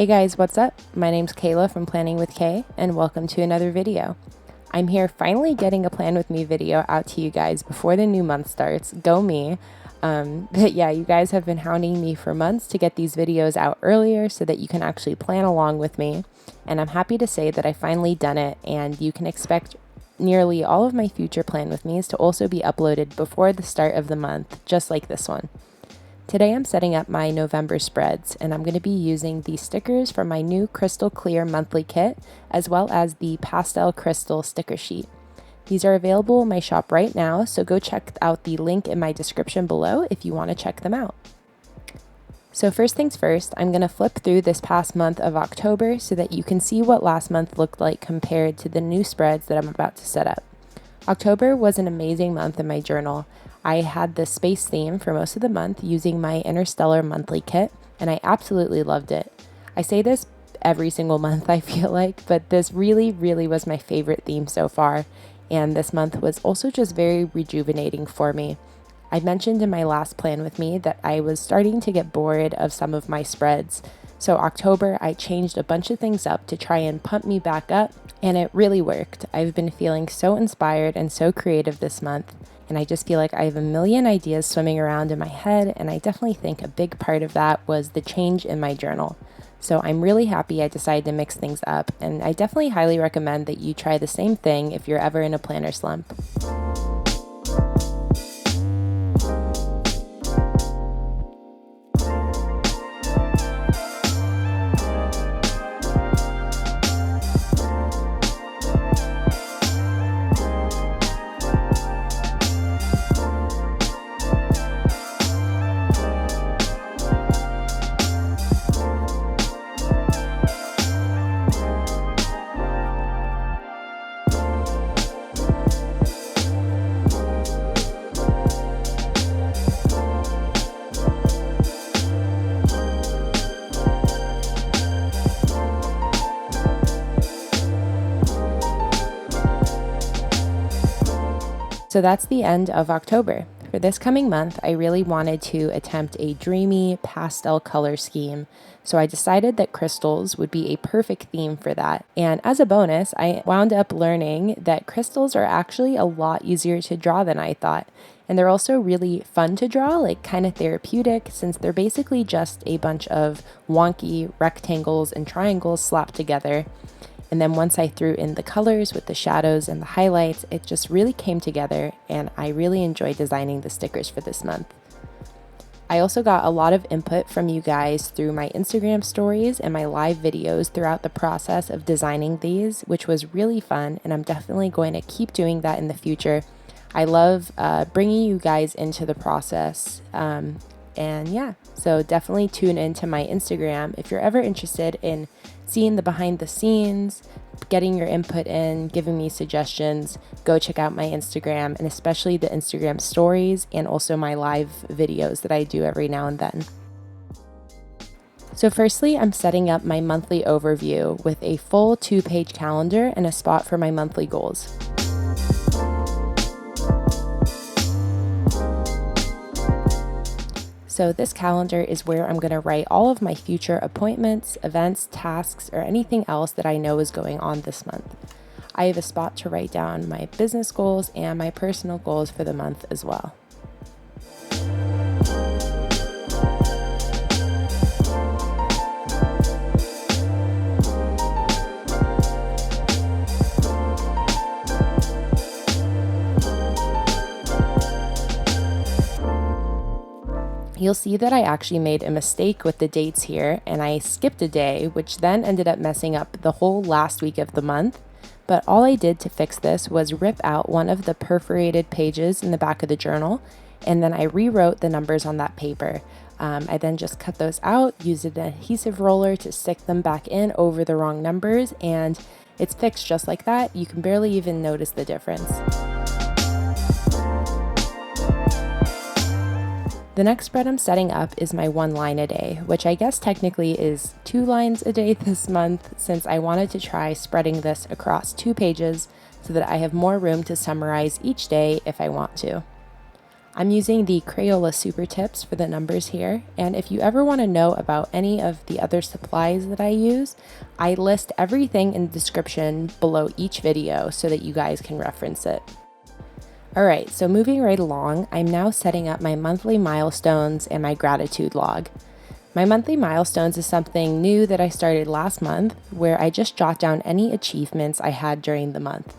Hey guys, what's up? My name's Kayla from Planning with Kay, and welcome to another video. I'm here finally getting a Plan With Me video out to you guys before the new month starts. Go me! But yeah, you guys have been hounding me for months to get these videos out earlier so that you can actually plan along with me. And I'm happy to say that I finally done it, and you can expect nearly all of my future Plan With Me's to also be uploaded before the start of the month, just like this one. Today I'm setting up my November spreads, and I'm going to be using the stickers from my new Crystal Clear monthly kit, as well as the Pastel Crystal sticker sheet. These are available in my shop right now, so go check out the link in my description below if you want to check them out. So first things first, I'm going to flip through this past month of October so that you can see what last month looked like compared to the new spreads that I'm about to set up. October was an amazing month in my journal. I had the space theme for most of the month using my Interstellar monthly kit, and I absolutely loved it. I say this every single month, I feel like, but this really was my favorite theme so far, and this month was also just very rejuvenating for me. I mentioned in my last Plan With Me that I was starting to get bored of some of my spreads, so October I changed a bunch of things up to try and pump me back up, and it really worked. I've been feeling so inspired and so creative this month, and I just feel like I have a million ideas swimming around in my head, and I definitely think a big part of that was the change in my journal. So I'm really happy I decided to mix things up, and I definitely highly recommend that you try the same thing if you're ever in a planner slump. So that's the end of October. For this coming month, I really wanted to attempt a dreamy pastel color scheme, so I decided that crystals would be a perfect theme for that. And as a bonus, I wound up learning that crystals are actually a lot easier to draw than I thought. And they're also really fun to draw, like kind of therapeutic, since they're basically just a bunch of wonky rectangles and triangles slapped together. And then once I threw in the colors with the shadows and the highlights, it just really came together, and I really enjoyed designing the stickers for this month. I also got a lot of input from you guys through my Instagram stories and my live videos throughout the process of designing these, which was really fun, and I'm definitely going to keep doing that in the future. I love bringing you guys into the process. And yeah, so definitely tune into my Instagram if you're ever interested in seeing the behind the scenes, getting your input in, giving me suggestions. Go check out my Instagram, and especially the Instagram stories and also my live videos that I do every now and then. So firstly, I'm setting up my monthly overview with a full 2-page calendar and a spot for my monthly goals. So this calendar is where I'm going to write all of my future appointments, events, tasks, or anything else that I know is going on this month. I have a spot to write down my business goals and my personal goals for the month as well. You'll see that I actually made a mistake with the dates here, and I skipped a day, which then ended up messing up the whole last week of the month. But all I did to fix this was rip out one of the perforated pages in the back of the journal, and then I rewrote the numbers on that paper. I then just cut those out, used an adhesive roller to stick them back in over the wrong numbers, and it's fixed just like that. You can barely even notice the difference. The next spread I'm setting up is my 1 line a day, which I guess technically is 2 lines a day this month, since I wanted to try spreading this across 2 pages so that I have more room to summarize each day if I want to. I'm using the Crayola Supertips for the numbers here, and if you ever want to know about any of the other supplies that I use, I list everything in the description below each video so that you guys can reference it. Alright, so moving right along, I'm now setting up my monthly milestones and my gratitude log. My monthly milestones is something new that I started last month, where I just jot down any achievements I had during the month.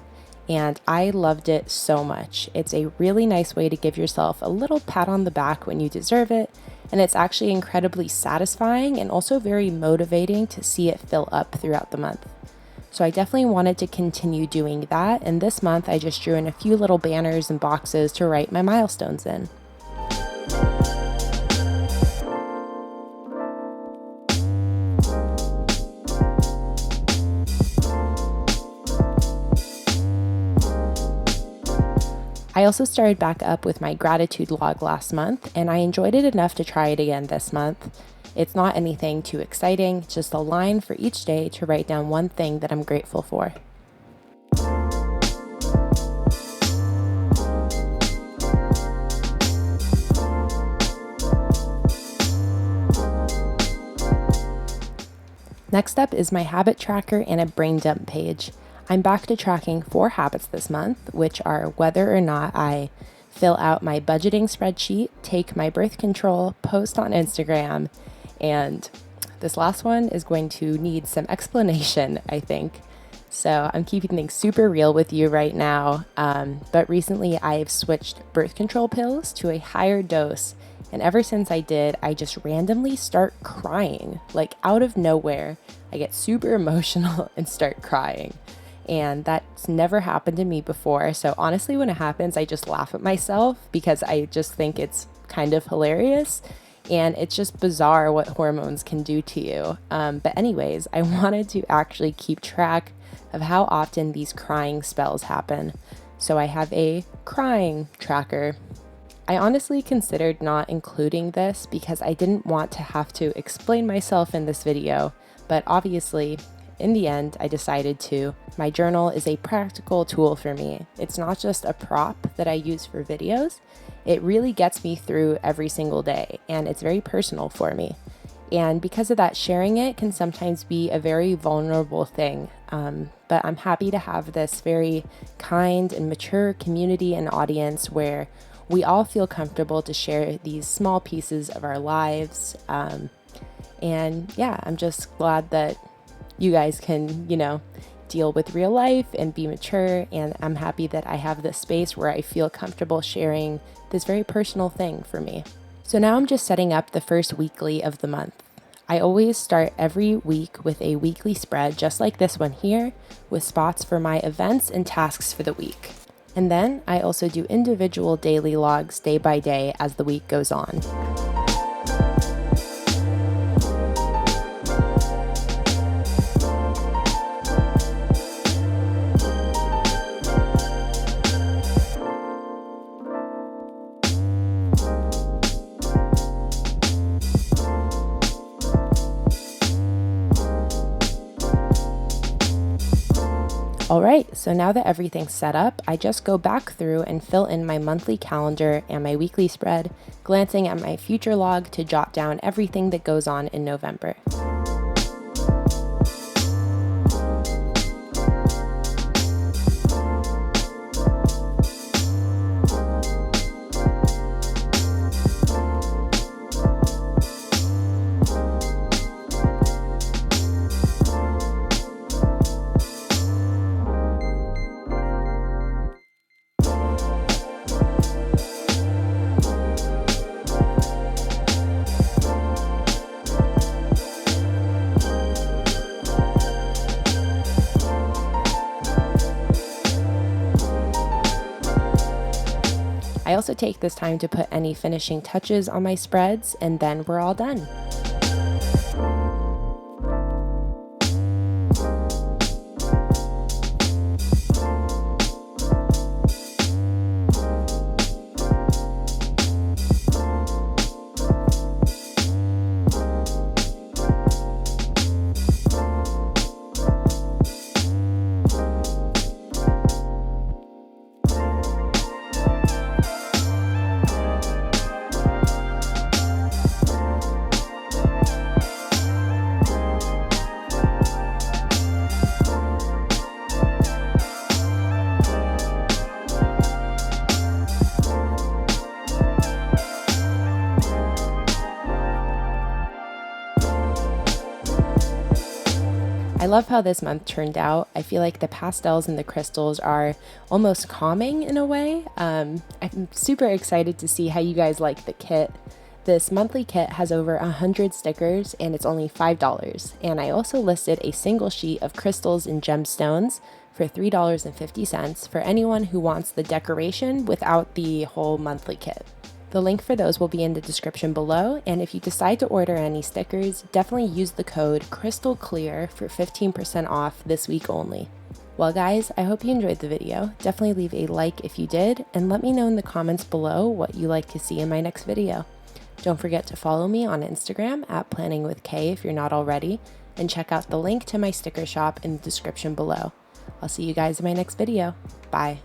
And I loved it so much. It's a really nice way to give yourself a little pat on the back when you deserve it, and it's actually incredibly satisfying and also very motivating to see it fill up throughout the month. So I definitely wanted to continue doing that, and this month I just drew in a few little banners and boxes to write my milestones in. I also started back up with my gratitude log last month, and I enjoyed it enough to try it again this month. It's not anything too exciting, just a line for each day to write down one thing that I'm grateful for. Next up is my habit tracker and a brain dump page. I'm back to tracking 4 habits this month, which are whether or not I fill out my budgeting spreadsheet, take my birth control, post on Instagram, and this last one is going to need some explanation, I think. So I'm keeping things super real with you right now, but recently I've switched birth control pills to a higher dose, and ever since I did, I just randomly start crying, like out of nowhere. I get super emotional and start crying. And that's never happened to me before. So honestly, when it happens, I just laugh at myself because I just think it's kind of hilarious. And it's just bizarre what hormones can do to you. But anyways, I wanted to actually keep track of how often these crying spells happen. So I have a crying tracker. I honestly considered not including this because I didn't want to have to explain myself in this video. But obviously, in the end, I decided to. My journal is a practical tool for me. It's not just a prop that I use for videos. It really gets me through every single day, and it's very personal for me. And because of that, sharing it can sometimes be a very vulnerable thing. But I'm happy to have this very kind and mature community and audience where we all feel comfortable to share these small pieces of our lives. And yeah, I'm just glad that you guys can, deal with real life and be mature, and I'm happy that I have this space where I feel comfortable sharing this very personal thing for me. So now I'm just setting up the first weekly of the month. I always start every week with a weekly spread just like this one here, with spots for my events and tasks for the week. And then I also do individual daily logs day by day as the week goes on. Alright, so now that everything's set up, I just go back through and fill in my monthly calendar and my weekly spread, glancing at my future log to jot down everything that goes on in November. I also take this time to put any finishing touches on my spreads, and then we're all done. I love how this month turned out. I feel like the pastels and the crystals are almost calming in a way. I'm super excited to see how you guys like the kit. This monthly kit has over 100 stickers and it's only $5. And I also listed a single sheet of crystals and gemstones for $3.50 for anyone who wants the decoration without the whole monthly kit. The link for those will be in the description below, and if you decide to order any stickers, definitely use the code CRYSTALCLEAR for 15% off this week only. Well guys, I hope you enjoyed the video. Definitely leave a like if you did, and let me know in the comments below what you like to see in my next video. Don't forget to follow me on Instagram at planningwithk if you're not already, and check out the link to my sticker shop in the description below. I'll see you guys in my next video. Bye.